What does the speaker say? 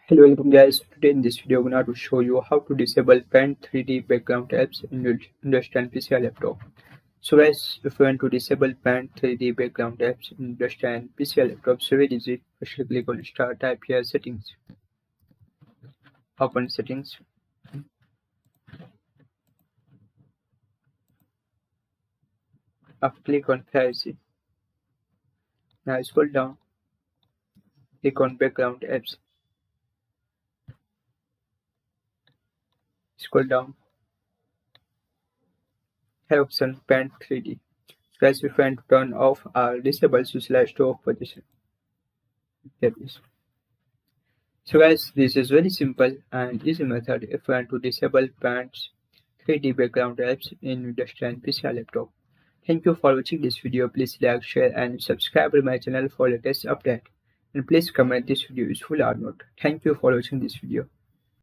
Hello, welcome guys. Today in this video, I'm going to show you how to disable Paint 3D background apps in your Industrial PC laptop. So guys, if you want to disable Paint 3D background apps in Industrial PC laptop, so very easy. First click on Start, type here Settings, open Settings. After click on Privacy. Now scroll down, click on Background Apps. Scroll down, have option Paint 3D. Guys, if you want to turn off or disable, so select off position. There is. So guys, this is very simple and easy method if you want to disable Paint's 3D background apps in Windows 10 PC or laptop. Thank you for watching this video. Please like, share and subscribe to my channel for latest update. And please comment this video useful or not. Thank you for watching this video.